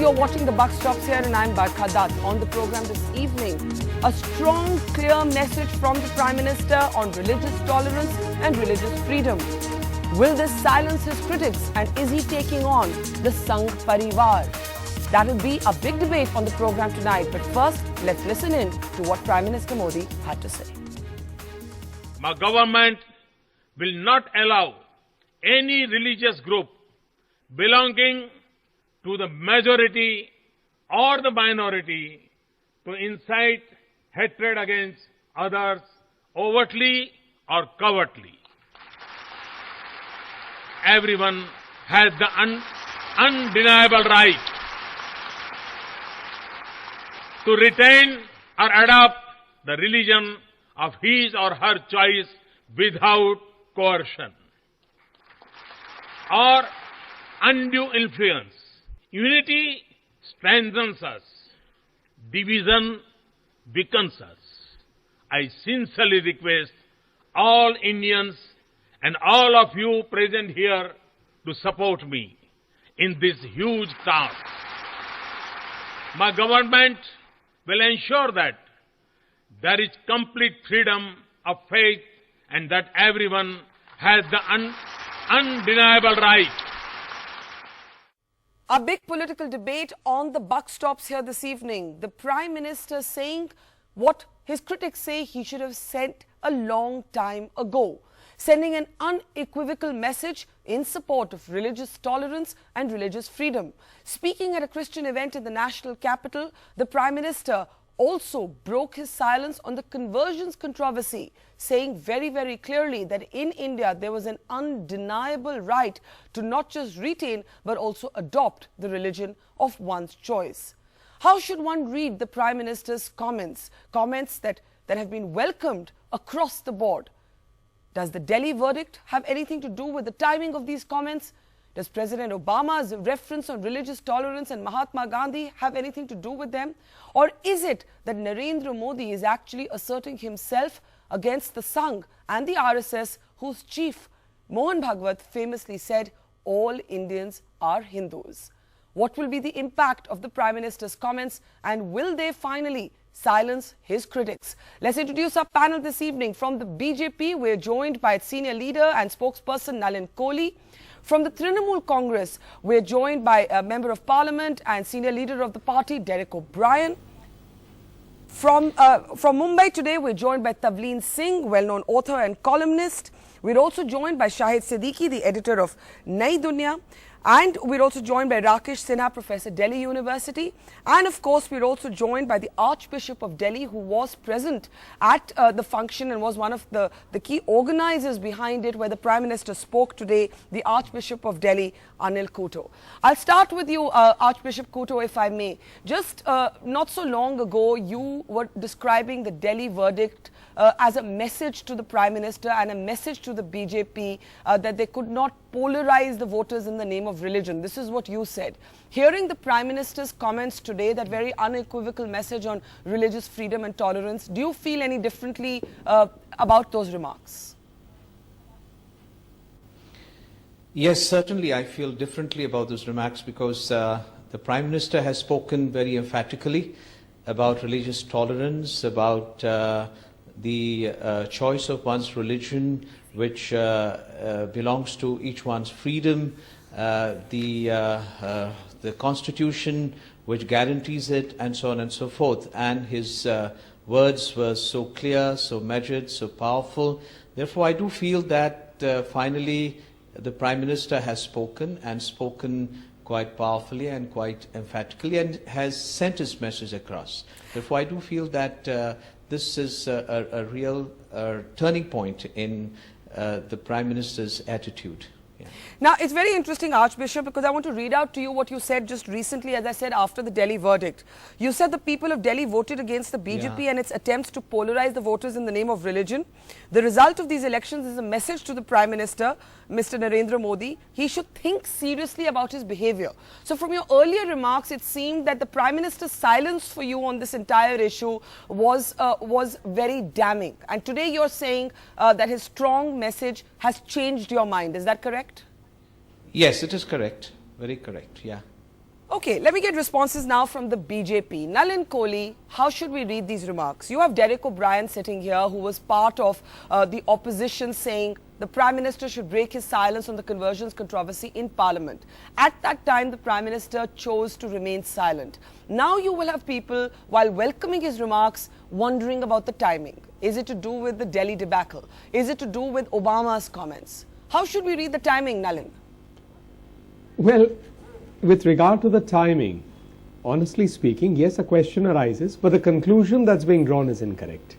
you're watching The Buck Stops Here and I'm Barkha Dutt. On the program this evening, a strong, clear message from the Prime Minister on religious tolerance and religious freedom. Will this silence his critics, and is he taking on the Sangh Parivar? That will be a big debate on the program tonight. But first, let's listen in to what Prime Minister Modi had to say. My government will not allow any religious group belonging to the majority or the minority to incite hatred against others overtly or covertly. Everyone has the undeniable right to retain or adopt the religion of his or her choice without coercion or undue influence. Unity strengthens us. Division weakens us. I sincerely request all Indians and all of you present here to support me in this huge task. My government will ensure that there is complete freedom of faith and that everyone has the undeniable right. A big political debate on the Buck Stops Here this evening. The Prime Minister saying what his critics say he should have said a long time ago, sending an unequivocal message in support of religious tolerance and religious freedom. Speaking at a Christian event in the national capital, the Prime Minister also broke his silence on the conversions controversy, saying very, very clearly that in India there was an undeniable right to not just retain but also adopt the religion of one's choice. How should one read the Prime Minister's comments that have been welcomed across the board? Does the Delhi verdict have anything to do with the timing of these comments? Does President Obama's reference on religious tolerance and Mahatma Gandhi have anything to do with them? Or is it that Narendra Modi is actually asserting himself against the Sangh and the RSS, whose chief, Mohan Bhagwat, famously said, all Indians are Hindus? What will be the impact of the Prime Minister's comments, and will they finally silence his critics? Let's introduce our panel this evening. From the BJP, we're joined by its senior leader and spokesperson Nalin Kohli. From the Trinamool Congress, we're joined by a Member of Parliament and senior leader of the party, Derek O'Brien. From Mumbai today, we're joined by Tavleen Singh, well-known author and columnist. We're also joined by Shahid Siddiqui, the editor of Nai Dunya. And we're also joined by Rakesh Sinha, Professor, Delhi University. And of course, we're also joined by the Archbishop of Delhi, who was present at the function and was one of the key organizers behind it, where the Prime Minister spoke today, the Archbishop of Delhi, Anil Kuto. I'll start with you, Archbishop Kuto, if I may. Just not so long ago, you were describing the Delhi verdict as a message to the Prime Minister and a message to the BJP that they could not polarize the voters in the name of religion. This is what you said. Hearing the Prime Minister's comments today, that very unequivocal message on religious freedom and tolerance, do you feel any differently about those remarks? Yes, certainly I feel differently about those remarks because the Prime Minister has spoken very emphatically about religious tolerance, about the choice of one's religion, which belongs to each one's freedom, the Constitution which guarantees it, and so on and so forth. And his words were so clear, so measured, so powerful. Therefore, I do feel that finally the Prime Minister has spoken, and spoken quite powerfully and quite emphatically, and has sent his message across. Therefore, I do feel that this is a real turning point in the Prime Minister's attitude. Yeah. Now, it's very interesting, Archbishop, because I want to read out to you what you said just recently, as I said, after the Delhi verdict. You said the people of Delhi voted against the BJP and its attempts to polarize the voters in the name of religion. The result of these elections is a message to the Prime Minister, Mr. Narendra Modi. He should think seriously about his behavior. So from your earlier remarks, it seemed that the Prime Minister's silence for you on this entire issue was very damning. And today you're saying that his strong message has changed your mind. Is that correct? Yes, it is correct. Very correct, yeah. Okay, let me get responses now from the BJP. Nalin Kohli, how should we read these remarks? You have Derek O'Brien sitting here, who was part of the opposition, saying the Prime Minister should break his silence on the conversions controversy in Parliament. At that time, the Prime Minister chose to remain silent. Now you will have people, while welcoming his remarks, wondering about the timing. Is it to do with the Delhi debacle? Is it to do with Obama's comments? How should we read the timing, Nalin? Well, with regard to the timing, honestly speaking, yes, a question arises, but the conclusion that's being drawn is incorrect.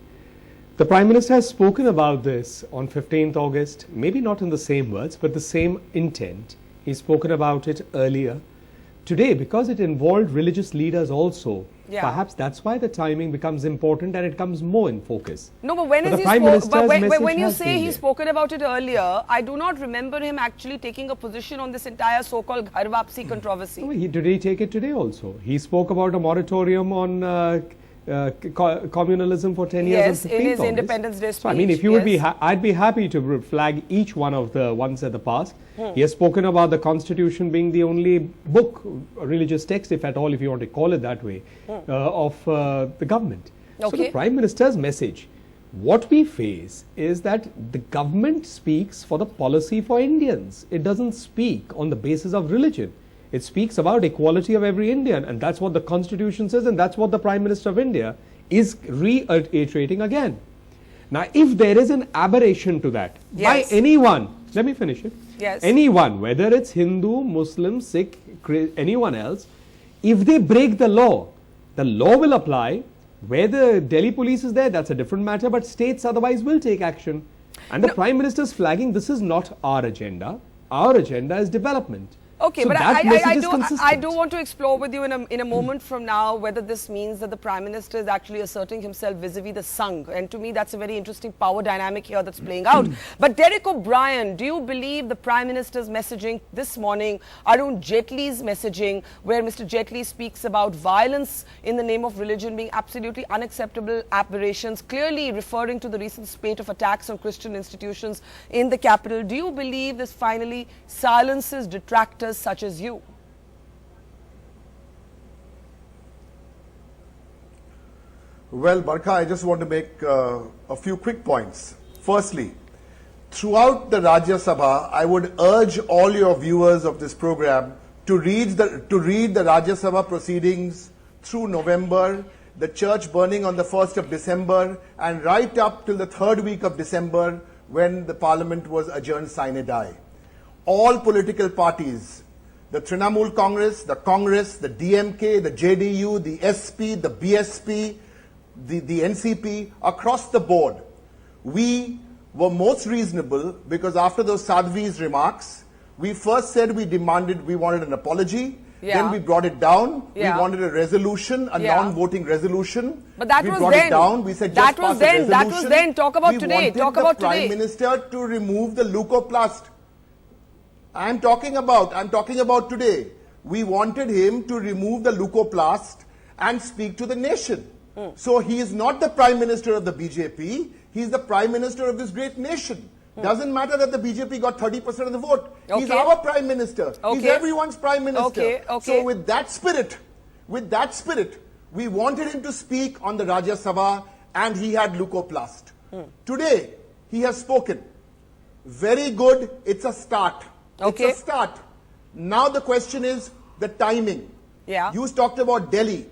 The Prime Minister has spoken about this on 15th August, maybe not in the same words, but the same intent. He's spoken about it earlier. Today, because it involved religious leaders also, perhaps that's why the timing becomes important and it comes more in focus. No, but when when you say he's spoken about it earlier, I do not remember him actually taking a position on this entire so-called Ghar Wapsi controversy. No, did he take it today also? He spoke about a moratorium on communalism for 10 years. Yes, in his Independence Day speech. So, I mean, if you would be, I'd be happy to flag each one of the ones at the past. He has spoken about the Constitution being the only book, religious text, if at all, if you want to call it that way, of the government. So the Prime Minister's message, what we face is that the government speaks for the policy for Indians. It doesn't speak on the basis of religion. It speaks about equality of every Indian, and that's what the Constitution says, and that's what the Prime Minister of India is reiterating again. Now, if there is an aberration to that by anyone, let me finish it. Anyone, whether it's Hindu, Muslim, Sikh, anyone else, if they break the law will apply. Whether Delhi police is there, that's a different matter, but states otherwise will take action. And the Prime Minister's flagging, this is not our agenda. Our agenda is development. Okay, so but I do want to explore with you in a moment from now whether this means that the Prime Minister is actually asserting himself vis-a-vis the Sangh. And to me, that's a very interesting power dynamic here that's playing out. But Derek O'Brien, do you believe the Prime Minister's messaging this morning, Arun Jaitley's messaging, where Mr. Jaitley speaks about violence in the name of religion being absolutely unacceptable aberrations, clearly referring to the recent spate of attacks on Christian institutions in the capital, do you believe this finally silences detractors such as you? Well, Barkha, I just want to make a few quick points. Firstly, throughout the Rajya Sabha, I would urge all your viewers of this program to read the Rajya Sabha proceedings through November, the church burning on the 1st of December, and right up till the 3rd week of December when the Parliament was adjourned sine die. All political parties, the Trinamool Congress, the DMK, the JDU, the SP, the BSP, the NCP, across the board, we were most reasonable because after those Sadhvi's remarks, we first said we wanted an apology, then we brought it down, we wanted a resolution, a non-voting resolution. But that was then. It down, we said that was then, that was then. Talk about today, talk about today. Prime Minister to remove the leucoplast. I'm talking about today. We wanted him to remove the leucoplast and speak to the nation. So he is not the Prime Minister of the BJP, he is the Prime Minister of this great nation. Doesn't matter that the BJP got 30% of the vote. He's our Prime Minister. He's everyone's Prime Minister. So with that spirit, we wanted him to speak on the Rajya Sabha and he had leucoplast. Today, he has spoken. Very good, it's a start. It's a start. Now the question is the timing. You talked about Delhi.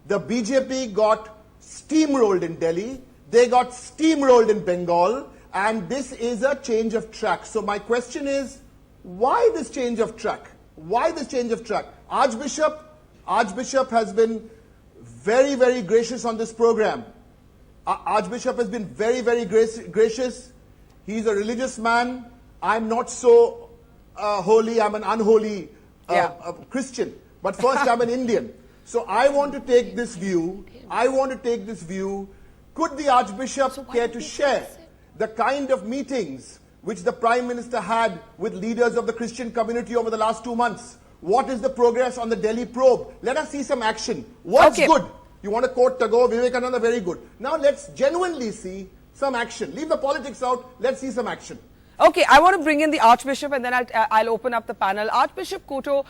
The BJP got steamrolled in Delhi. They got steamrolled in Bengal. And this is a change of track. So my question is, why this change of track? Why this change of track? Archbishop has been very, very gracious on this program. Archbishop has been very, very gracious. He's a religious man. I'm not so holy, I'm an unholy Christian. But first, I'm an Indian. So I want to take this view. Could the Archbishop care to share the kind of meetings which the Prime Minister had with leaders of the Christian community over the last 2 months? What is the progress on the Delhi probe? Let us see some action. What's good? You want to quote Tagore, Vivekananda, very good. Now let's genuinely see some action. Leave the politics out. Let's see some action. Okay, I want to bring in the Archbishop and then I'll open up the panel. Archbishop Koto,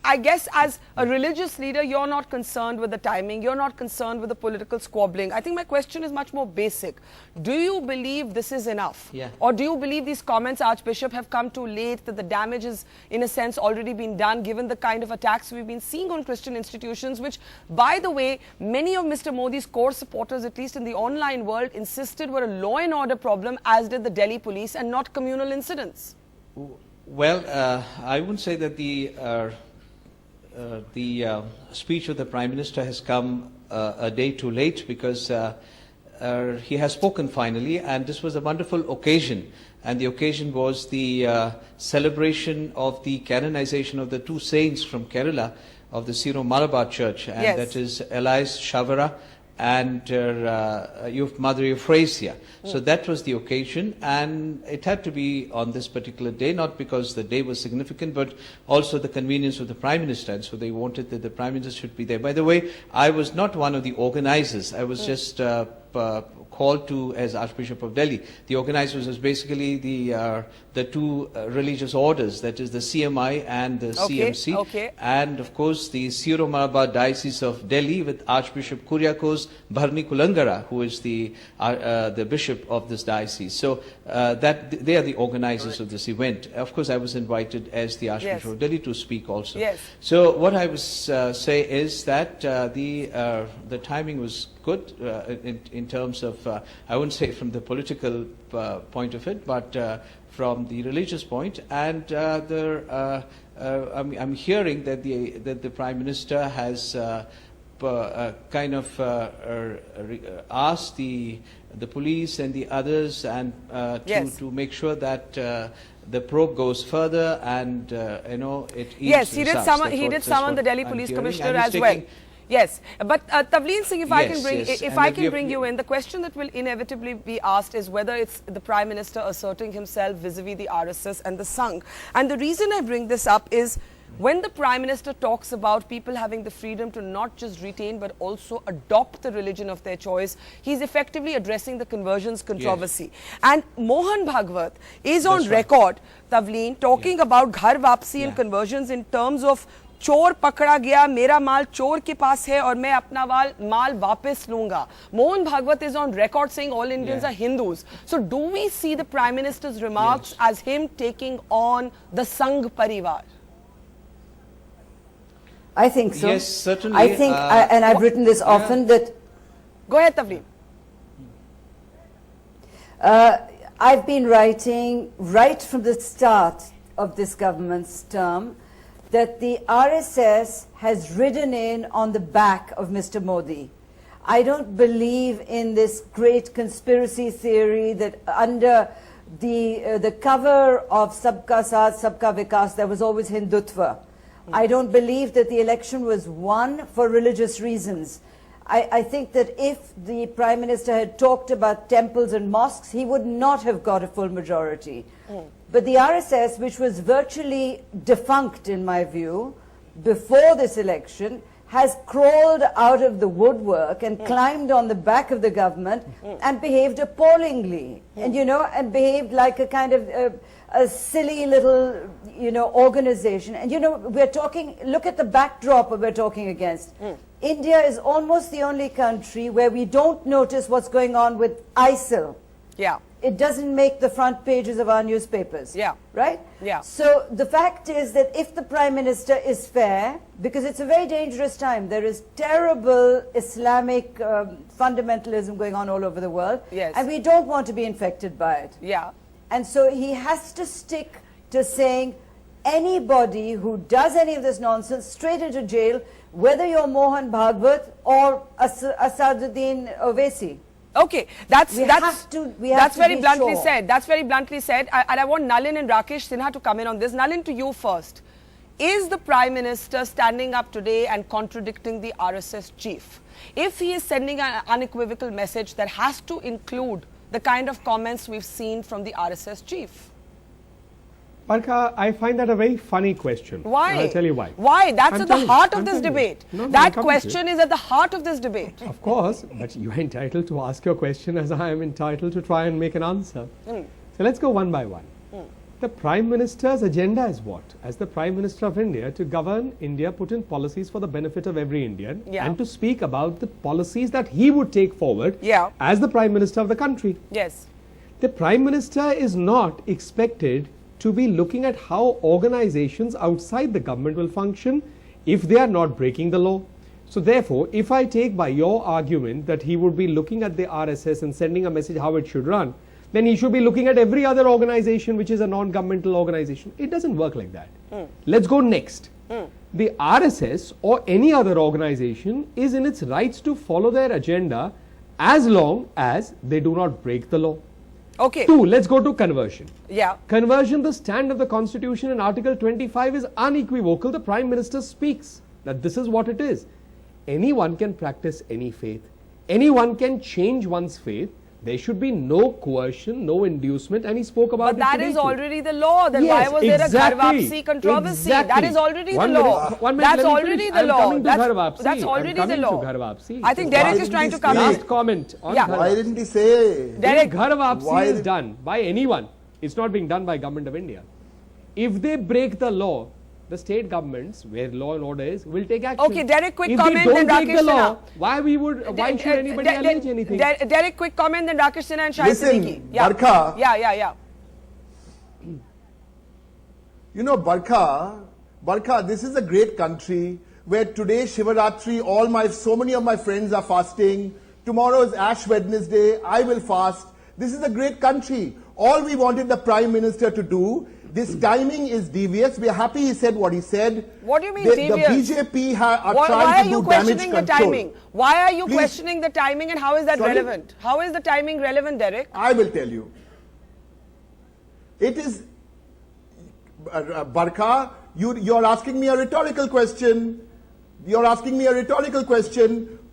I guess as a religious leader, you're not concerned with the timing, you're not concerned with the political squabbling. I think my question is much more basic. Do you believe this is enough? Yeah. Or do you believe these comments, Archbishop, have come too late, that the damage is, in a sense, already been done, given the kind of attacks we've been seeing on Christian institutions, which, by the way, many of Mr. Modi's core supporters, at least in the online world, insisted were a law and order problem, as did the Delhi police, and not communal incidents? Well, I wouldn't say that the speech of the Prime Minister has come a day too late, because he has spoken finally, and this was a wonderful occasion. And the occasion was the celebration of the canonization of the two saints from Kerala of the Syro-Malabar Church, and Yes. that is Elias Shavara and Mother Euphrasia. So that was the occasion, and it had to be on this particular day, not because the day was significant, but also the convenience of the Prime Minister, and so they wanted that the Prime Minister should be there. By the way, I was not one of the organizers. I was just called to as Archbishop of Delhi. The organizers was basically the two religious orders, that is the CMI and the CMC, okay. and of course the Syro-Malabar Diocese of Delhi with Archbishop Kuriakose Bharani Kulangara, who is the bishop of this diocese. So that they are the organizers of this event. Of course, I was invited as the Archbishop Yes. of Delhi to speak also. Yes. So what I was say is that the timing was good in terms of, I wouldn't say from the political point of it, but from the religious point. And I'm hearing that the Prime Minister has kind of asked the police and the others and Yes. to make sure that the probe goes further, and it yields Yes, he did results. summon. That's He what- did that's summon what the Delhi I'm Police hearing, Commissioner and he's as well. taking- Yes, but Tavleen Singh, if I can Yes, bring, yes, if and I that can we bring have- you in, the question that will inevitably be asked is whether it's the Prime Minister asserting himself vis-a-vis the RSS and the Sangh. And the reason I bring this up is when the Prime Minister talks about people having the freedom to not just retain but also adopt the religion of their choice, he's effectively addressing the conversions controversy. And Mohan Bhagwat is on That's right. record, Tavleen, talking about ghar wapsi and Yeah. conversions in terms of चोर पकड़ा गया, मेरा माल चोर के पास है और मैं अपना माल वापस लूंगा. Mohan Bhagwat is on record saying all Indians Yeah. are Hindus. So do we see the Prime Minister's remarks as him taking on the Sangh Parivar? I think so. Yes, certainly, I think, and I've written this often, that Go ahead, Tavleen. I've been writing right from the start of this government's term that the RSS has ridden in on the back of Mr. Modi. I don't believe in this great conspiracy theory that under the cover of Sabka Saath, Sabka Vikas, there was always Hindutva. I don't believe that the election was won for religious reasons. I think that if the Prime Minister had talked about temples and mosques, he would not have got a full majority. But the RSS, which was virtually defunct in my view before this election, has crawled out of the woodwork and climbed on the back of the government and behaved appallingly, and behaved like a kind of a silly little, organization. And we're talking, look at the backdrop we're talking against. India is almost the only country where we don't notice what's going on with ISIL. Yeah. It doesn't make the front pages of our newspapers. Yeah. Right? Yeah. So the fact is that if the Prime Minister is fair, because it's a very dangerous time, there is terrible Islamic fundamentalism going on all over the world. Yes. And we don't want to be infected by it. Yeah. And so he has to stick to saying anybody who does any of this nonsense straight into jail, whether you're Mohan Bhagwat or Asaduddin Owaisi. Okay, that's We have to very be bluntly sure. said. That's very bluntly said. And I want Nalin and Rakesh Sinha to come in on this. Nalin, to you first. Is the Prime Minister standing up today and contradicting the RSS chief? If he is sending an unequivocal message that has to include the kind of comments we've seen from the RSS chief? Parka, I find that a very funny question. Why? I'll tell you why. Why? That's I'm at the telling you, heart of I'm this telling you. debate. No, That I'm coming to it. question is at the heart of this debate. Of course, but you are entitled to ask your question as I am entitled to try and make an answer. So let's go one by one. The Prime Minister's agenda is what? As the Prime Minister of India, to govern India, put in policies for the benefit of every Indian, and to speak about the policies that he would take forward as the Prime Minister of the country. Yes. The Prime Minister is not expected to be looking at how organizations outside the government will function if they are not breaking the law. So therefore, if I take by your argument that he would be looking at the RSS and sending a message how it should run, then he should be looking at every other organization which is a non-governmental organization. It doesn't work like that. Let's go next. The RSS or any other organization is in its rights to follow their agenda as long as they do not break the law. Okay. 2, let's go to conversion. Yeah. Conversion, the stand of the Constitution in Article 25 is unequivocal. The Prime Minister speaks that this is what it is. Anyone can practice any faith. Anyone can change one's faith. There should be no coercion, no inducement, and he spoke about But that is already the law. Then why was there a Ghar Wapsi controversy? That is already the law. That's already the law. That's already the law. I think Derek is trying to come in. Last comment on Why didn't he say? Derek, Ghar Wapsi is done by anyone. It's not being done by Government of India. If they break the law, the state governments, where law and order is, will take action. Okay, Derek, quick if comment, they don't then break the Rakesh law, Sinha. why should anybody allege anything? Derek, quick comment, then Rakesh Sinha and Shahid Listen, Siddiqui. Barkha. Yeah. You know, Barkha, this is a great country where today Shivaratri, so many of my friends are fasting. Tomorrow is Ash Wednesday. I will fast. This is a great country. All we wanted the Prime Minister to do. This timing is devious. We are happy he said what he said. What do you mean devious? The BJP are trying to do damage control. The timing? Why are you questioning the timing, and how is that relevant? How is the timing relevant, Derek? I will tell you. It is, Barkha, you're asking me a rhetorical question.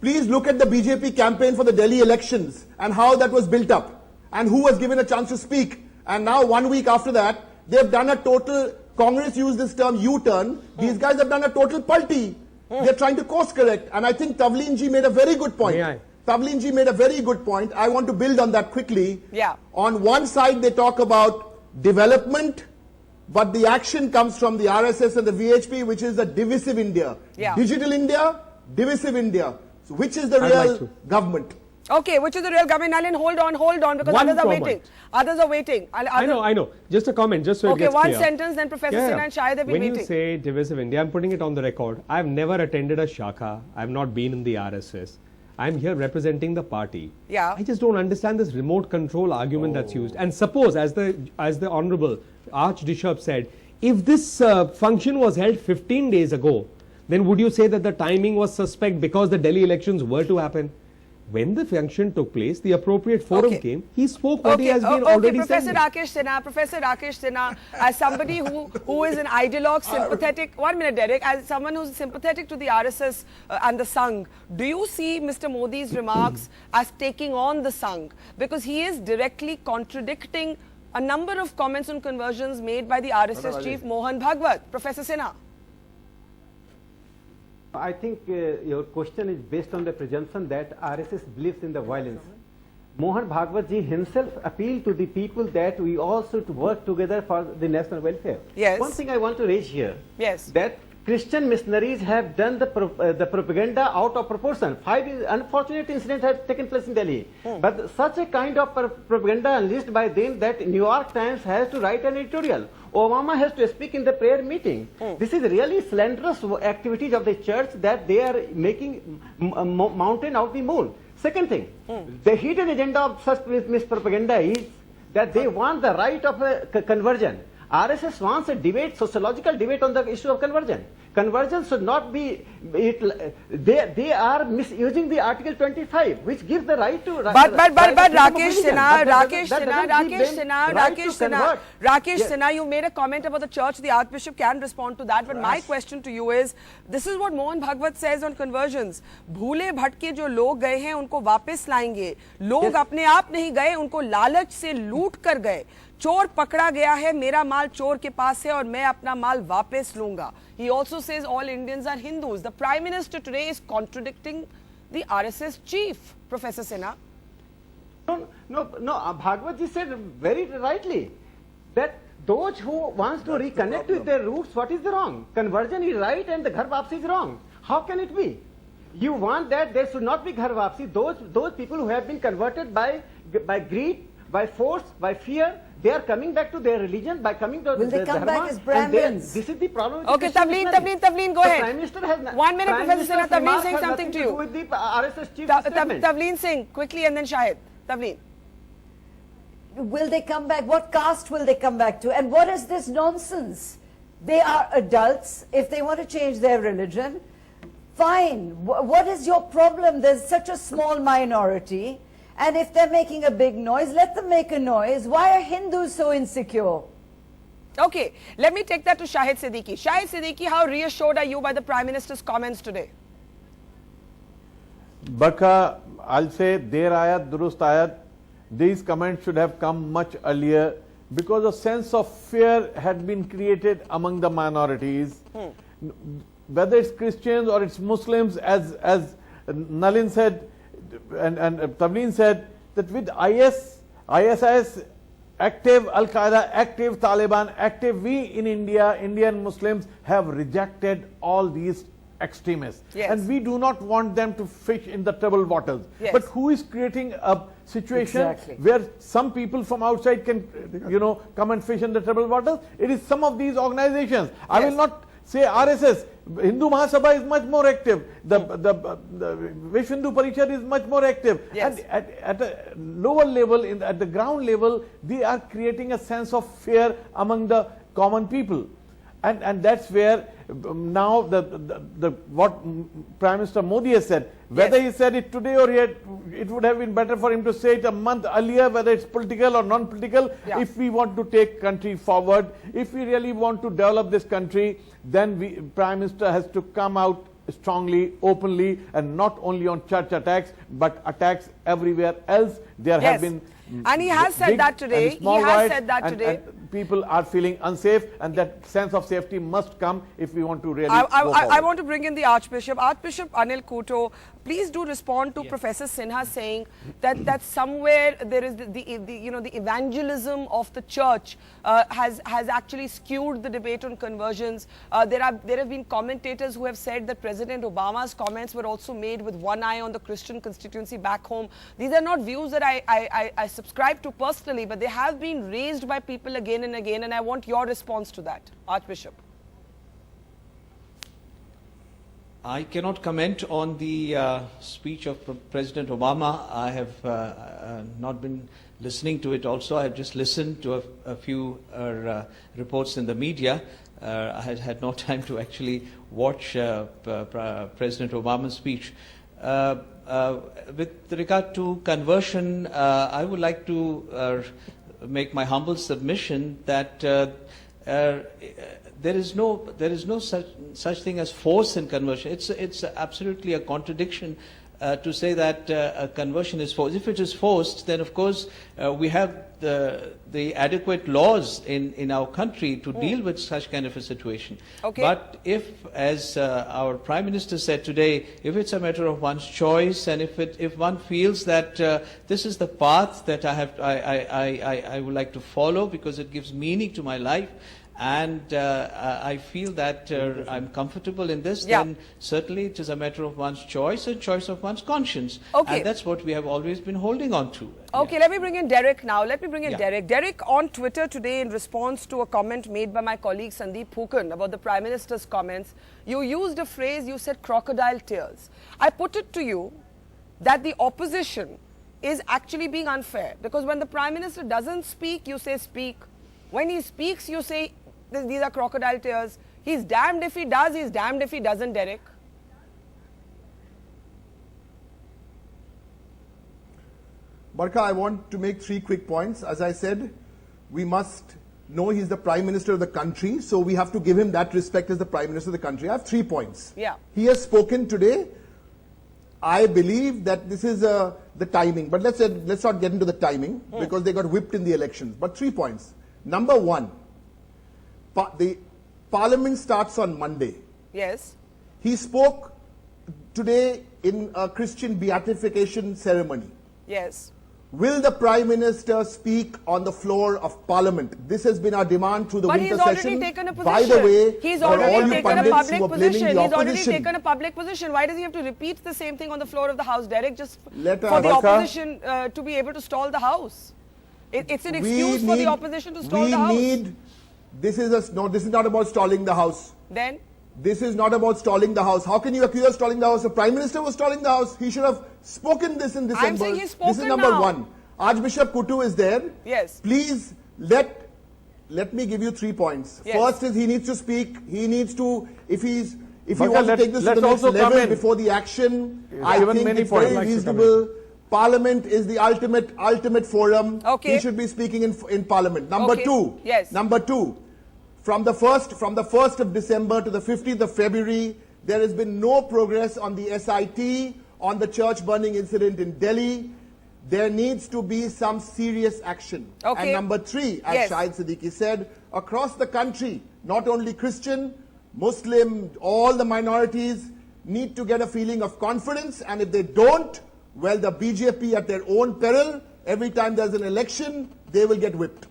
Please look at the BJP campaign for the Delhi elections and how that was built up and who was given a chance to speak. And now 1 week after that, they've done a total, Congress used this term U-turn. These guys have done a total palti. They're trying to course correct. And I think Tavleenji made a very good point. I want to build on that quickly. Yeah. On one side, they talk about development, but the action comes from the RSS and the VHP, which is a divisive India. Yeah. Digital India, divisive India. So which is the real government? Okay, which is the real government? Nalin, hold on, because others are waiting. I know. Just a comment, just so it gets clear. Okay, one sentence, then Professor Sinha and Shahid have been waiting. When you say divisive India, I'm putting it on the record. I've never attended a Shakha. I've not been in the RSS. I'm here representing the party. Yeah. I just don't understand this remote control argument that's used. And suppose, as the Honorable Archbishop said, if this function was held 15 days ago, then would you say that the timing was suspect because the Delhi elections were to happen? When the function took place, the appropriate forum came. He spoke what he has been already Professor Rakesh Sinha, as somebody who is an ideologue, sympathetic. 1 minute, Derek. As someone who's sympathetic to the RSS and the Sangh, do you see Mr. Modi's remarks as taking on the Sangh? Because he is directly contradicting a number of comments on conversions made by the RSS chief Mohan Bhagwat. Professor Sinha. I think your question is based on the presumption that RSS believes in the violence. Mohan Bhagwat ji himself appealed to the people that we all should work together for the national welfare. Yes. One thing I want to raise here, yes, that Christian missionaries have done the propaganda out of proportion. 5 unfortunate incidents have taken place in Delhi. But such a kind of propaganda unleashed by them that New York Times has to write an editorial. Obama has to speak in the prayer meeting. This is really slanderous activities of the church that they are making mountain out the mole. Second thing, the hidden agenda of such mispropaganda is that they want the right of conversion. RSS wants a debate, sociological debate on the issue of conversion. Conversion should not be, they are misusing the Article 25, which gives the right to... But Rakesh Sinha, you made a comment about the church. The Archbishop can respond to that. But my question to you is, this is what Mohan Bhagwat says on conversions. भूले भटके जो लोग गए हैं उनको वापस लाएंगे. लोग अपने आप नहीं गए, उनको लालच से लूट कर गए. चोर पकड़ा गया है, मेरा माल चोर के पास है और मैं अपना माल वापस लूंगा. He also says all Indians are Hindus. The Prime Minister today is contradicting the RSS chief, Professor Sinha. No, Bhagwat ji said very rightly that those who wants to reconnect with their roots, what is the wrong? Conversion is right and the ghar wapsi is wrong. How can it be? You want that there should not be ghar wapsi. Those people who have been converted by greed, by force, by fear, they are coming back to their religion by coming to Will they come back as Brahmins? This is the problem. Okay, Tavleen, go ahead. Prime Minister has 1 minute, Professor Sinha. Tavleen saying something to you. With the RSS chief statement. Tavleen Singh, quickly, and then Shahid. Tavleen. Will they come back? What caste will they come back to? And what is this nonsense? They are adults. If they want to change their religion, fine. What is your problem? There's such a small minority. And if they're making a big noise, let them make a noise. Why are Hindus so insecure? Okay, let me take that to Shahid Siddiqui. Shahid Siddiqui, how reassured are you by the Prime Minister's comments today? Barkha, I'll say, Der ayat, Durust ayat, these comments should have come much earlier because a sense of fear had been created among the minorities. Whether it's Christians or it's Muslims, as Nalin said, and Tavleen said that with ISIS active, Al-Qaeda active, Taliban active, we in India, Indian Muslims have rejected all these extremists. Yes. And we do not want them to fish in the troubled waters. Yes. But who is creating a situation where some people from outside can, come and fish in the troubled waters? It is some of these organizations. I will not say RSS. Hindu Mahasabha is much more active. The Vishwa Hindu Parishad is much more active. Yes. And at a lower level, at the ground level, they are creating a sense of fear among the common people. And that's where now what Prime Minister Modi has said, whether he said it today or yet, it would have been better for him to say it a month earlier, whether it's political or non-political. If we want to take country forward, if we really want to develop this country, then Prime Minister has to come out strongly, openly, and not only on church attacks, but attacks everywhere else. There have been and he has said that today. He has said that today. And people are feeling unsafe, and that sense of safety must come if we want to really go forward. I want to bring in the Archbishop. Archbishop Anil Kuto, please do respond to Professor Sinha saying that somewhere there is the evangelism of the church has actually skewed the debate on conversions. There have been commentators who have said that President Obama's comments were also made with one eye on the Christian constituency back home. These are not views that I subscribe to personally, but they have been raised by people again and again, and I want your response to that, Archbishop. I cannot comment on the speech of President Obama. I have not been listening to it also. I have just listened to a few reports in the media. I had no time to actually watch President Obama's speech. With regard to conversion, I would like to make my humble submission that there is no such thing as force in conversion. It's absolutely a contradiction to say that a conversion is forced. If it is forced, then of course we have the adequate laws in our country to deal with such kind of a situation. Okay. But if, as our Prime Minister said today, if it's a matter of one's choice, and if one feels that this is the path that I would like to follow because it gives meaning to my life, and I feel that I'm comfortable in this, then certainly it is a matter of one's choice and choice of one's conscience. Okay. And that's what we have always been holding on to. Okay, let me bring in Derek now. Derek. Derek, on Twitter today, in response to a comment made by my colleague Sandeep Phukan about the Prime Minister's comments, you used a phrase, you said crocodile tears. I put it to you that the opposition is actually being unfair, because when the Prime Minister doesn't speak, you say speak. When he speaks, you say these are crocodile tears. He's damned if he does, he's damned if he doesn't, Derek. Barkha, I want to make 3 quick points. As I said, we must know he's the Prime Minister of the country, so we have to give him that respect as the Prime Minister of the country. I have 3 points. Yeah. He has spoken today. I believe that this is the timing, but let's not get into the timing because they got whipped in the elections. But 3 points. Number 1, the Parliament starts on Monday. Yes. He spoke today in a Christian beatification ceremony. Yes. will the Prime Minister speak on the floor of Parliament? This has been our demand through the But winter he's already session. taken a position. By the way, He's for all already you taken a pundits public who are blaming position. the He's already opposition, taken a public position. Why does he have to repeat the same thing on the floor of the House, Derek, just Let for us- the Barkha? opposition to be able to stall the House? It's an excuse for the opposition to stall the House. This is not about stalling the House. Then? This is not about stalling the House. How can you accuse of stalling the House? The Prime Minister was stalling the House. He should have spoken this in December. I'm saying he's This is spoken number now. one. Archbishop Kutu is there. Yes. Please let me give you 3 points. Yes. First is he needs to speak. He needs to, if he Barkha, wants to take this to the let's next also come level in. before the action, I given think many it's points. very Like to come reasonable. Parliament is the ultimate forum. Okay. He should be speaking in Parliament. Number Okay. two. Yes. Number two. From the 1st of December to the 15th of February, there has been no progress on the SIT, on the church burning incident in Delhi. There needs to be some serious action. Okay. And number three, as Yes. Shahid Siddiqui said, across the country, not only Christian, Muslim, all the minorities need to get a feeling of confidence, and if they don't, well, the BJP at their own peril, every time there's an election, they will get whipped.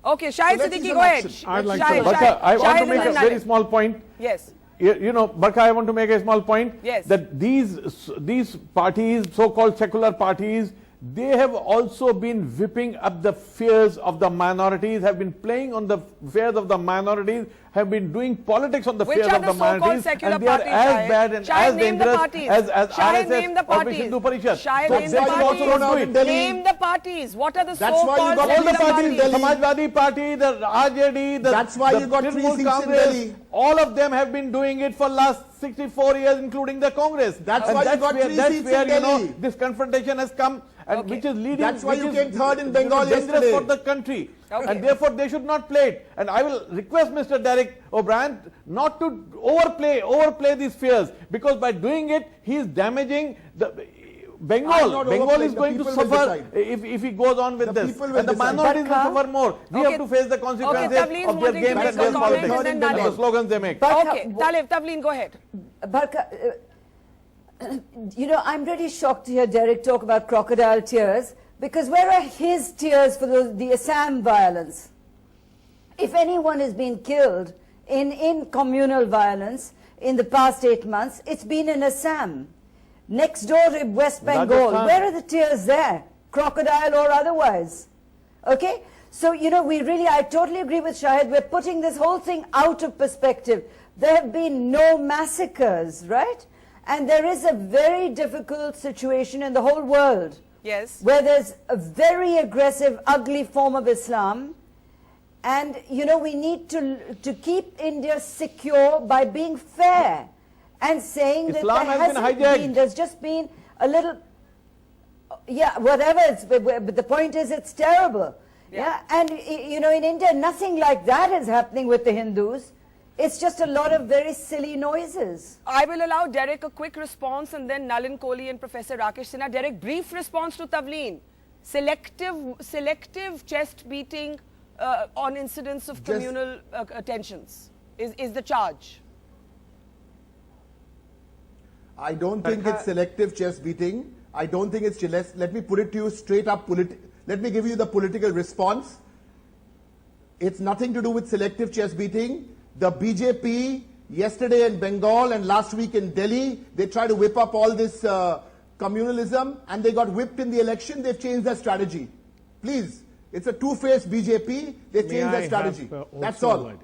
Okay, Shahid So let's see Siddiqui, some go ahead. action. I'd like Shahid, to- Barkha, I want Shahid to and make then a very Nalin. small point. Yes. You know, Barkha, I want to make a small point. Yes. That these parties, so-called secular parties, they have also been whipping up the fears of the minorities, have been playing on the fears of the minorities, have been doing politics on the Which fears are of the the so-called minorities, secular and they are parties, as Shahid? bad and Shahid, as name the dangerous parties. as Shahid, name the RSS or parties. Hindu Parishad. Shahid, So name they the should also parties. not do it. Delhi. Name the parties. What are the That's why you so-called got All the secular parties parties, in the Delhi. Samajwadi Party, the RJD, That's why the you got 3 Trinamool seats in Congress, Delhi. all of them have been doing it for last 64 years, including the Congress. That's And why you got where, 3 that's seats where, in you know, Delhi. this confrontation has come, and Okay. which is leading. That's why which you is, came third in you know, Bengal dangerous yesterday. for the country. Okay. And therefore they should not play it. And I will request Mr. Derek O'Brien not to overplay these fears, because by doing it he is damaging the I'm Bengal. not Bengal overplaying. is The going to people will suffer decide. if he goes on with The this, people will and the decide. minorities will Barkha? suffer more. We Okay. have to face the consequences Tavleen is of their wanting to games make and some their comments politics and then and the Nalin. slogans they make. Barkha, Okay, Tavleen, go ahead. Barkha, you know, I'm really shocked to hear Derek talk about crocodile tears, because where are his tears for the Assam violence? If anyone has been killed in communal violence in the past 8 months, it's been in Assam. Next door in West Bengal, Rajasthan. where are the tears there? Crocodile or otherwise. Okay? So, you know, I totally agree with Shahid. We're putting this whole thing out of perspective. There have been no massacres, right? And there is a very difficult situation in the whole world. Yes. Where there's a very aggressive, ugly form of Islam. And, you know, we need to keep India secure by being fair and saying Islam that has there been hasn't hijacked. been, there's just been a little, yeah, whatever, but the point is it's terrible. Yeah. And, you know, in India, nothing like that is happening with the Hindus. It's just a lot of very silly noises. I will allow Derek a quick response, and then Nalin Kohli and Professor Rakesh Sinha. Derek, brief response to Tavleen. Selective chest beating on incidents of communal tensions is the charge. I don't think it's selective chest beating. I don't think it's let me put it to you straight up. Let me give you the political response. It's nothing to do with selective chest beating. The BJP yesterday in Bengal and last week in Delhi, they tried to whip up all this communalism, and they got whipped in the election. They've changed their strategy. Please, it's a two-faced BJP. They've changed their strategy. That's all.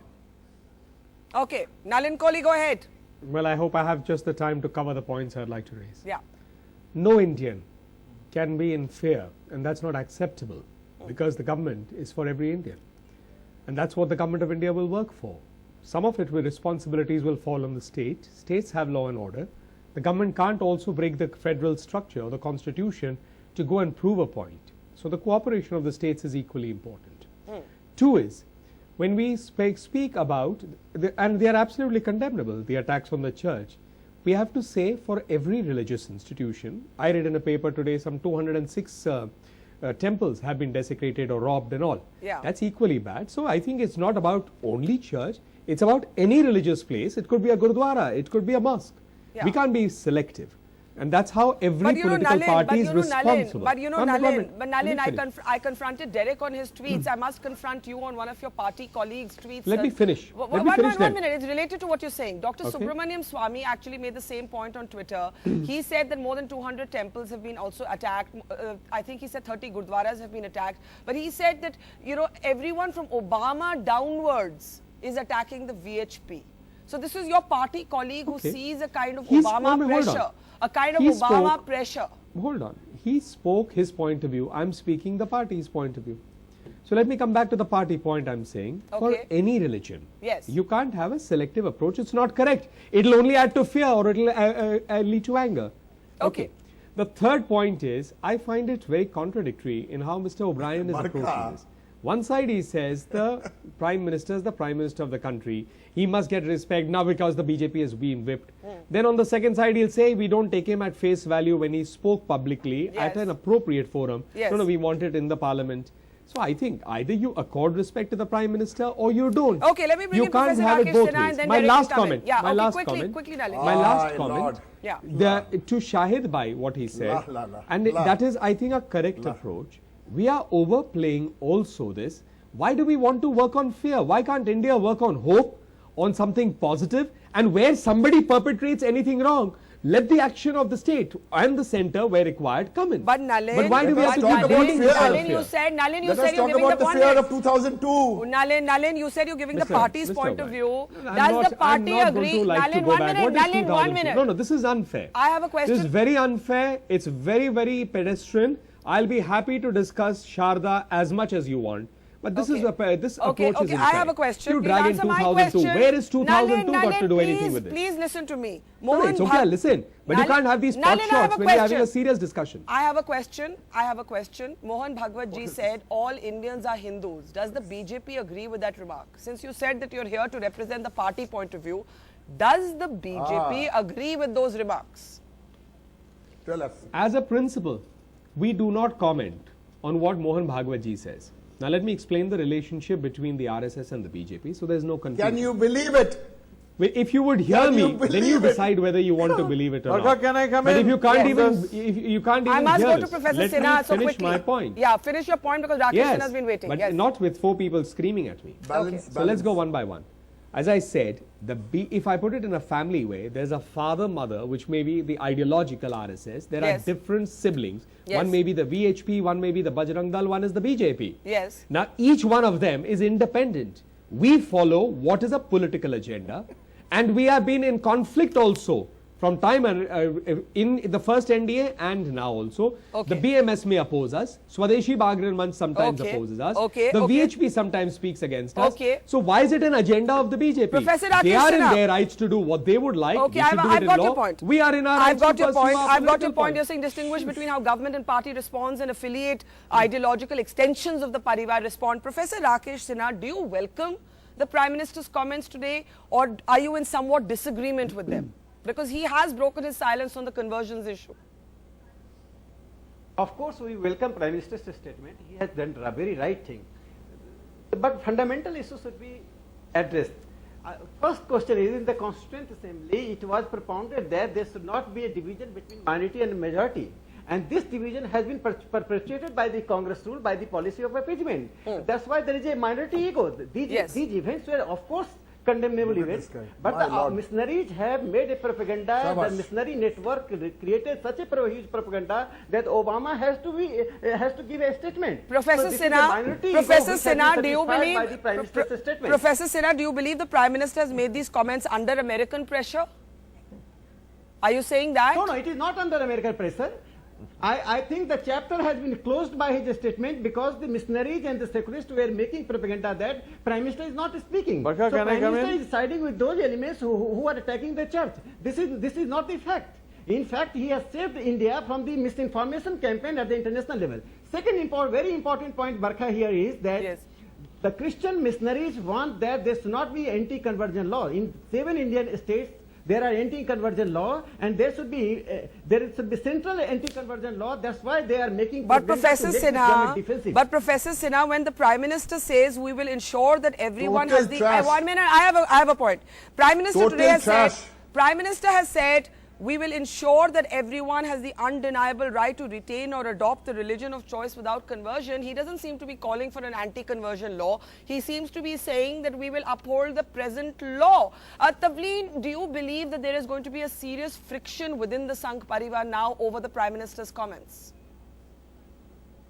Okay, Nalin Kohli, go ahead. Well, I hope I have just the time to cover the points I'd like to raise. Yeah. No Indian can be in fear, and that's not acceptable, because the government is for every Indian. And that's what the government of India will work for. Some of it with responsibilities will fall on the state. States have law and order. The government can't also break the federal structure or the constitution to go and prove a point. So the cooperation of the states is equally important. Two is, when we speak about, and they are absolutely condemnable, the attacks on the church, we have to say for every religious institution, I read in a paper today some 206 temples have been desecrated or robbed and all. Yeah. That's equally bad. So I think it's not about only church, it's about any religious place. It could be a gurdwara, it could be a mosque. Yeah. We can't be selective. And that's how every But you know, political Nalin, party is responsible. Nalin, I confronted Derek on his tweets. I must confront you on one of your party colleagues' tweets. Let me finish. One minute. It's related to what you're saying. Dr. Okay. Subramaniam Swamy actually made the same point on Twitter. He said that more than 200 temples have been also attacked. I think he said 30 gurdwaras have been attacked. But he said that, you know, everyone from Obama downwards is attacking the VHP. So this is your party colleague who sees a kind of Obama pressure. A kind of Obama pressure. Hold on. He spoke his point of view. I'm speaking the party's point of view. So let me come back to the party point I'm saying. For any religion, you can't have a selective approach. It's not correct. It'll only add to fear or it'll lead to anger. Okay. The third point is, I find it very contradictory in how Mr. O'Brien is approaching this. One side he says the Prime Minister is the Prime Minister of the country. He must get respect now because the BJP is being whipped. Then on the second side he'll say we don't take him at face value when he spoke publicly at an appropriate forum. No, we want it in the parliament. So I think either you accord respect to the Prime Minister or you don't. Okay, let me bring you in can't Professor have Rakesh it both Sinha ways. and then My Derek last will come comment. in. Yeah, my last comment. Quickly, Nalin. My last comment. Lord. To Shahid Bhai, what he said, that is, I think, a correct approach. We are overplaying also this. Why do we want to work on fear? Why can't India work on hope, on something positive, and where somebody perpetrates anything wrong, let the action of the state and the center, where required, come in. But Nalin, but why do we have to keep Nalin, Nalin, you said you're giving about the the fear of 2002. Nalin, you said you're giving the party's point of view. Does the I'm party not agree? going to like Nalin, to go back. What is 2002? 1 minute. No, this is unfair. I have a question. This is very unfair. It's very, very pedestrian. I'll be happy to discuss Sharda as much as you want. But this is this approach is I have a question. You Please drag in answer my 2002. question. Where is 2002 got to do anything please, with this? Please listen to me. No, it's okay, listen. But you can't have these pot shots when you're having a serious discussion. I have a question. Mohan Bhagwat ji said all Indians are Hindus. Does the BJP agree with that remark? Since you said that you're here to represent the party point of view, does the BJP agree with those remarks? Tell us. As a principle, we do not comment on what Mohan Bhagwat ji says. Now let me explain the relationship between the RSS and the BJP so there's no confusion. Can you believe it? If you would hear me, then you decide whether you want to believe it or not. Can I come but in? if you can't you can't even I must hear go to Professor let Sinha me so finish quickly. my point. Yeah, finish your point because Rakesh Sinha has been waiting. But not with 4 people screaming at me. So let's go one by one. As I said, if I put it in a family way, there's a father, mother, which may be the ideological RSS. There are different siblings. One may be the VHP, one may be the Bajrang Dal, one is the BJP. Yes. Now, each one of them is independent. We follow what is a political agenda, and we have been in conflict also from time in the first NDA and now also. The BMS may oppose us. Swadeshi Bagran Manch sometimes opposes us. The VHP sometimes speaks against us. So why is it an agenda of the BJP? Professor Rakesh they are in Sinha. their rights to do what they would like. Okay, I've got your point. We are in our I've got rights to your point. pursue our I've got your political point. You're saying distinguish between how government and party responds and affiliate ideological extensions of the Parivar respond. Professor Rakesh Sinha, do you welcome the Prime Minister's comments today, or are you in somewhat disagreement with them? Because he has broken his silence on the conversions issue. Of course, we welcome Prime Minister's statement. He has done a very right thing. But fundamental issues should be addressed. First question is, in the Constituent Assembly, it was propounded that there should not be a division between minority and majority. And this division has been perpetuated by the Congress rule, by the policy of appeasement. That's why there is a minority ego. These events were, of course, condemnable events. But the missionaries have made a propaganda. The missionary network created such a huge propaganda that Obama has to give a statement. Professor Sinha, do you believe? Professor Sinha, do you believe the Prime Minister has made these comments under American pressure? Are you saying that? No, it is not under American pressure. I think the chapter has been closed by his statement because the missionaries and the secularists were making propaganda that Prime Minister is not speaking. So Prime Minister is siding with those elements who are attacking the church. This is not the fact. In fact, he has saved India from the misinformation campaign at the international level. Second very important point, Barkha, here is that the Christian missionaries want that there should not be anti-conversion law. In 7 Indian states, there are anti-conversion law, and there should be central anti-conversion law. That's why they are making. But Professor Sinha, when the Prime Minister says we will ensure that everyone has the 1 minute, I have a point. Prime Minister today has said. Prime Minister has said we will ensure that everyone has the undeniable right to retain or adopt the religion of choice without conversion. He doesn't seem to be calling for an anti-conversion law. He seems to be saying that we will uphold the present law. Tavleen, do you believe that there is going to be a serious friction within the Sangh Parivar now over the Prime Minister's comments?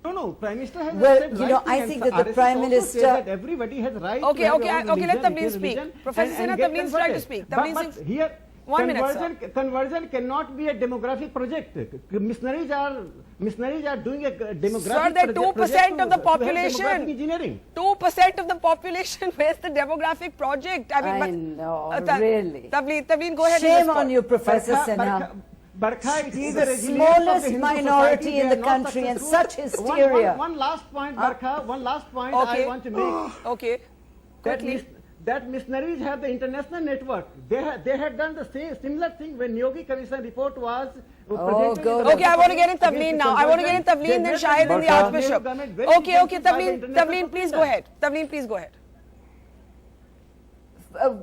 No, Prime Minister has Well, said you know, right I thing, think and that the RSS Prime also Minister- says that everybody has right to Okay, have okay, their own okay, let religion, Tavleen his speak. religion, Professor and Sinha, get Tavleen's trying to converted. speak. But Tavleen Singh- here, 1 minute, sir. conversion cannot be a demographic project. Missionaries are doing a demographic Sir, they're 2% of the population. Demographic engineering. 2% of the population. Where's the demographic project? I know, but, really. Tavleen, go ahead. and Shame respond. on you, Professor Sinha. Barkha, it is The a resilience of smallest the Hindu minority society. in They the are not country and successful. such hysteria. One last point, Barkha, one last point Okay. I want to make. Okay. That, Quickly. that missionaries have the international network. They had done the same similar thing when Yogi Commission report was presented. go in the Okay, I want to get in against Tavleen the now. I want to get in conversion. Tavleen, then They Shahid, then the Barkha. Archbishop. Government very Okay, influenced by the international Tavleen, please go propaganda. ahead. Tavleen, please go ahead.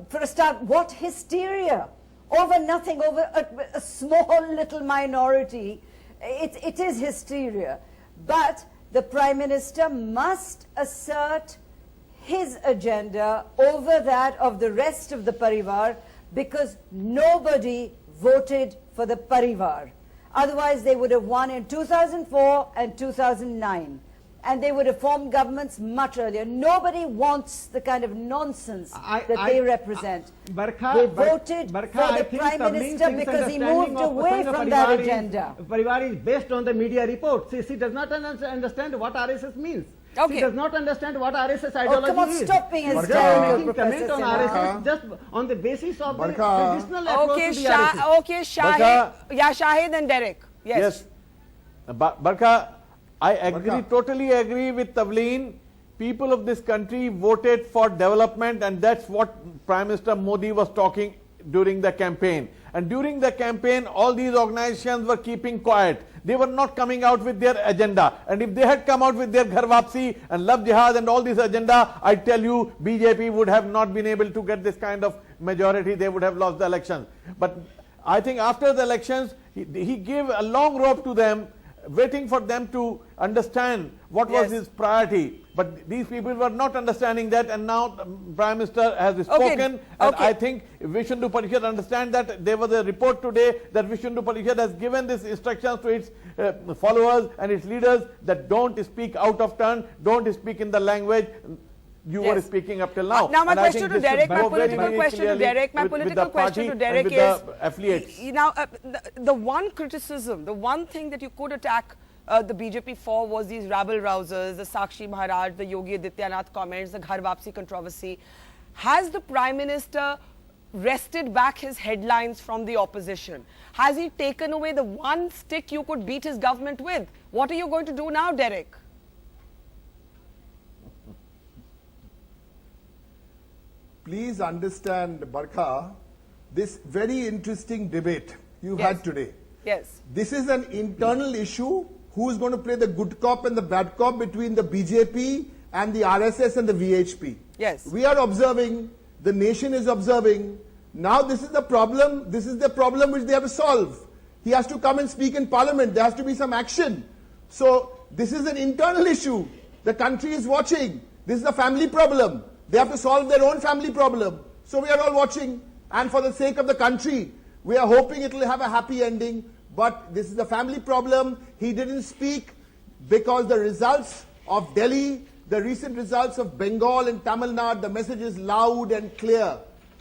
For a start, what hysteria over nothing, over a small little minority. It is hysteria. But the Prime Minister must assert his agenda over that of the rest of the Parivar, because nobody voted for the Parivar. Otherwise, they would have won in 2004 and 2009. And they would have formed governments much earlier. Nobody wants the kind of nonsense that they represent. Barkha, They voted Barkha, for I the think Prime Tavleen Minister Singh's because he understanding moved of away Sangha from that Parivar agenda. Parivar is based on the media report. She does not understand what RSS means. Okay. She does not understand what RSS ideology come on, is. stop being She's just hysterical, making comment Professor on Sinha. RSS just on the basis of the Barkha. traditional approach Okay, to the RSS. okay, Shahid. Barkha. Yeah, Shahid and Derek. Yes. Barkha, I agree, Barkha. totally agree with Tavleen. People of this country voted for development, and that's what Prime Minister Modi was talking during the campaign. And during the campaign, all these organizations were keeping quiet. They were not coming out with their agenda. And if they had come out with their Ghar Wapsi and Love Jihad and all this agenda, I tell you, BJP would have not been able to get this kind of majority. They would have lost the elections. But I think after the elections, he gave a long rope to them, waiting for them to understand what was his priority. But these people were not understanding that, and now the Prime Minister has spoken. And I think Vishndu Parishad understand that. There was a report today that Vishndu Parishad has given these instructions to its followers and its leaders that don't speak out of turn, don't speak in the language you were speaking up till now. Now my And I question think to this should Derek, go my very, political very question to clearly Derek, my with political the question party to Derek and is, with the affiliates. now the one criticism, the one thing that you could attack the BJP for was these rabble rousers, the Sakshi Maharaj, the Yogi Adityanath comments, the Ghar Wapsi controversy. Has the Prime Minister wrested back his headlines from the opposition? Has he taken away the one stick you could beat his government with? What are you going to do now, Derek? Please understand, Barkha, this very interesting debate you had today. Yes. This is an internal issue. Who is going to play the good cop and the bad cop between the BJP and the RSS and the VHP? Yes. We are observing. The nation is observing. Now this is the problem. This is the problem which they have to solve. He has to come and speak in parliament. There has to be some action. So this is an internal issue. The country is watching. This is a family problem. They have to solve their own family problem. So we are all watching. And for the sake of the country, we are hoping it will have a happy ending. But this is a family problem. He didn't speak because the results of Delhi, the recent results of Bengal and Tamil Nadu, the message is loud and clear.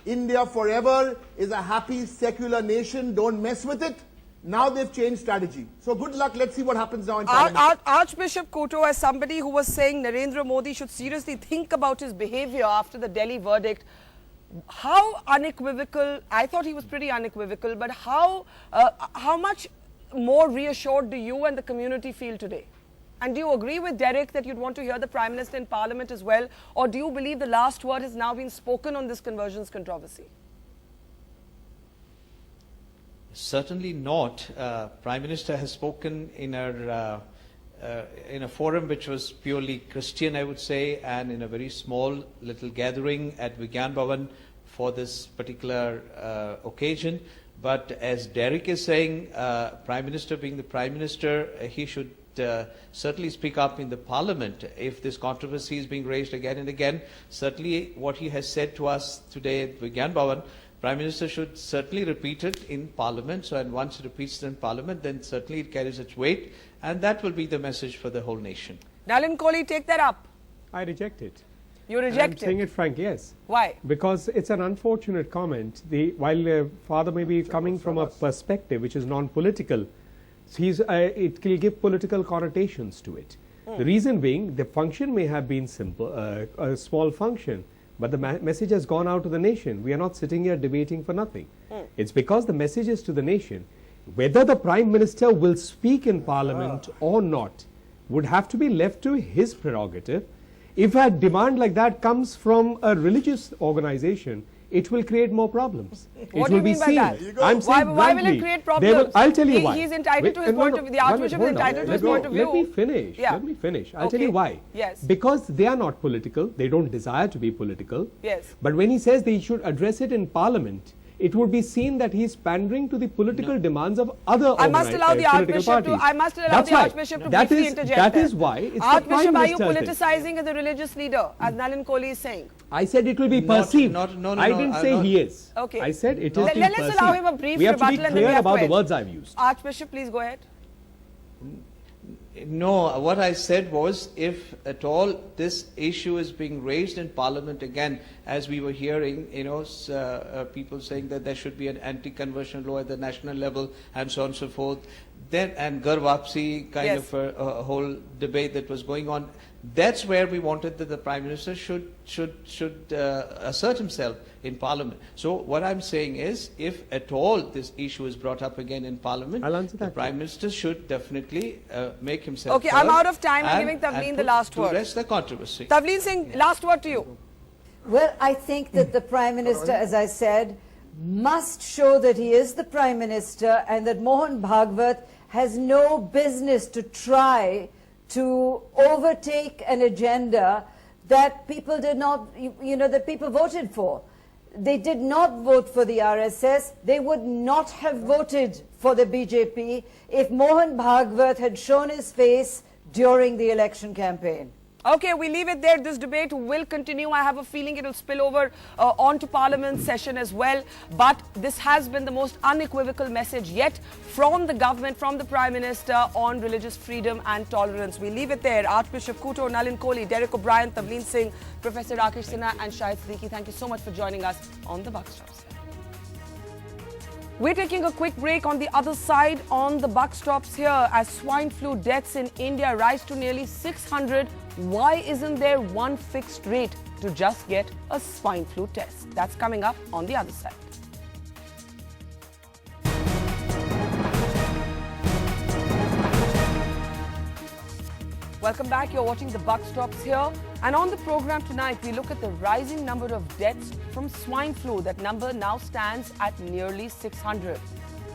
India forever is a happy secular nation. Don't mess with it. Now they've changed strategy. So good luck. Let's see what happens now in Parliament. Archbishop Koto, as somebody who was saying Narendra Modi should seriously think about his behavior after the Delhi verdict, how unequivocal, I thought he was pretty unequivocal, but how much more reassured do you and the community feel today? And do you agree with Derek that you'd want to hear the Prime Minister in Parliament as well? Or do you believe the last word has now been spoken on this conversions controversy? Certainly not. Prime Minister has spoken in a forum which was purely Christian, I would say, and in a very small little gathering at Vigyan Bhavan for this particular occasion. But as Derek is saying, Prime Minister being the Prime Minister, he should certainly speak up in the Parliament if this controversy is being raised again and again. Certainly what he has said to us today at Vigyan Bhavan, Prime Minister should certainly repeat it in Parliament. So, and once he repeats it in Parliament, then certainly it carries its weight, and that will be the message for the whole nation. Nalin Kohli, take that up. I reject it. You reject I'm saying it frankly, yes. Why? Because it's an unfortunate comment. While father may be coming from a perspective which is non-political, it will give political connotations to it. The reason being, the function may have been simple, a small function, but the message has gone out to the nation. We are not sitting here debating for nothing. It's because the message is to the nation. Whether the Prime Minister will speak in Parliament or not would have to be left to his prerogative. If a demand like that comes from a religious organization, it will create more problems. What it do will you be mean by seen. that? I'm saying Why will it bluntly, create problems? I'll tell you why. He's entitled to his point of view. The Archbishop is entitled to his point of view. Let me finish. Yeah. Let me finish. I'll tell Okay. you why. Yes. Because they are not political. They don't desire to be political. Yes. But when he says they should address it in Parliament, it would be seen that he is pandering to the political demands of other I must allow the political Archbishop to. parties. I must allow That's the why. Archbishop to That briefly is- interject. that there. is why it's the Archbishop, Prime are you Minister's thing. politicizing as a religious leader, as Nalin Kohli is saying? I said it will be Not- perceived. not- no, no, I no, didn't I'm say not- he is. Okay. I said it is Let's being allow perceived. him a brief We have to be rebuttal and then we clear have about to the end. words I've used. Archbishop, please go ahead. No, what I said was, if at all this issue is being raised in Parliament again, as we were hearing, people saying that there should be an anti-conversion law at the national level and so on and so forth, then and Gar Wapsi kind Yes. of a whole debate that was going on. That's where we wanted that the Prime Minister should assert himself in Parliament. So what I'm saying is, if at all this issue is brought up again in Parliament, I'll answer the that. Prime Minister should definitely make himself Okay, I'm heard out of time. I'm and- giving Tavleen and the put last to word. rest the controversy. Tavleen Singh, last word to you. Well, I think that the Prime Minister, as I said, must show that he is the Prime Minister and that Mohan Bhagwat has no business to try to overtake an agenda that people did not, that people voted for. They did not vote for the RSS. They would not have voted for the BJP if Mohan Bhagwat had shown his face during the election campaign. Okay, we leave it there. This debate will continue. I have a feeling it will spill over onto Parliament session as well. But this has been the most unequivocal message yet from the government, from the Prime Minister on religious freedom and tolerance. We leave it there. Archbishop Kuto, Nalin Kohli, Derek O'Brien, Tavleen Singh, Professor Rakesh Sinha and Shahid Siddiqui. Thank you so much for joining us on the Buck Stops. We're taking a quick break. On the other side, on the Buck Stops here, as swine flu deaths in India rise to nearly 600, why isn't there one fixed rate to just get a swine flu test? That's coming up on the other side. Welcome back. You're watching the Buck Stops here. And on the program tonight, we look at the rising number of deaths from swine flu. That number now stands at nearly 600.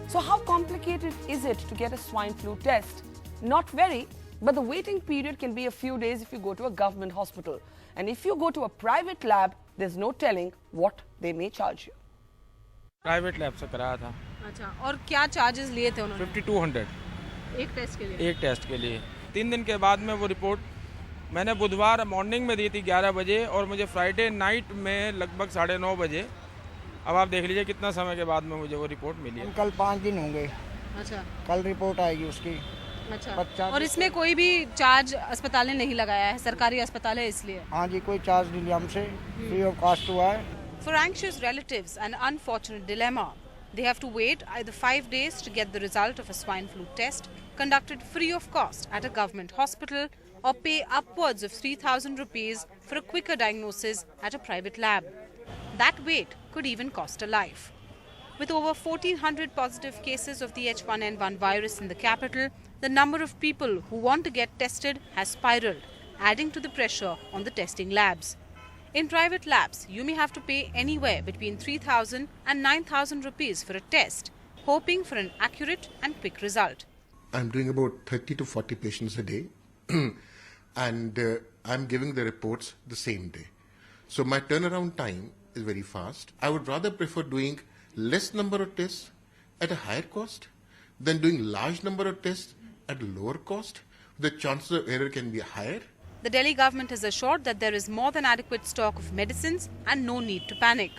So how complicated is it to get a swine flu test? Not very, but the waiting period can be a few days if you go to a government hospital. And if you go to a private lab, there's no telling what they may charge you. Private lab से कराया था। अच्छा, और क्या charges लिए थे उन्होंने 5200 एक टेस्ट के लिए? एक टेस्ट के लिए। 3 दिन के बाद में वो रिपोर्ट मैंने बुधवार मॉर्निंग में दी थी 11 बजे और मुझे फ्राइडे नाइट में लगभग 9:30 बजे। अब आप देख लीजिए कितना समय के बाद में मुझे वो रिपोर्ट मिली है। कल 5 दिन होंगे। अच्छा कल रिपोर्ट आएगी उसकी। अच्छा, और इसमें कोई भी चार्ज अस्पताल ने नहीं लगाया है, सरकारी अस्पताल है इसलिए? हाँ जी, कोई चार्ज नहीं लिया हमसे, फ्री ऑफ कॉस्ट हुआ है। For anxious relatives, an unfortunate dilemma. They have to wait either 5 days to get the result of a swine flu test conducted free of cost at a government hospital or pay upwards of 3,000 rupees for a quicker diagnosis at a private lab. That wait could even cost a life. With over 1,400 positive cases of the H1N1 virus in the capital, the number of people who want to get tested has spiraled, adding to the pressure on the testing labs. In private labs, you may have to pay anywhere between 3,000 and 9,000 rupees for a test, hoping for an accurate and quick result. I'm doing about 30 to 40 patients a day and I'm giving the reports the same day. So my turnaround time is very fast. I would rather prefer doing less number of tests at a higher cost than doing large number of tests at a lower cost? The chances of error can be higher. The Delhi government has assured that there is more than adequate stock of medicines and no need to panic.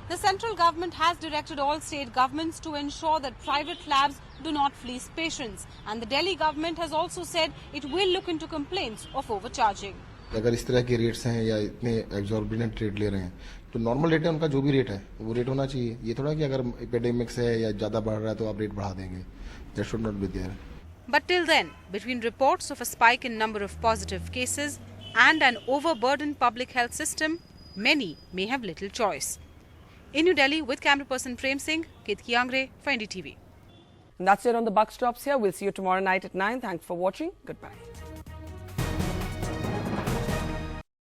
The central government has directed all state governments to ensure that private labs do not fleece patients, and the Delhi government has also said it will look into complaints of overcharging. अगर इस तरह के rates हैं या इतने exorbitant rate ले रहे हैं तो नॉर्मल रेट है उनका, जो भी रेट है वो रेट होना चाहिए. ये थोड़ा कि अगर एपिडेमिक्स है या ज़्यादा बढ़ रहा है तो आप रेट बढ़ा देंगे. That should not be there. But till then, between reports of a spike in number of positive cases and an overburdened public health system, many may have little choice. In New Delhi, with camera person Prem Singh, Ketki Angre for NDTV. And that's it on the buck stops here. We'll see you tomorrow night at 9. Thanks for watching. Goodbye.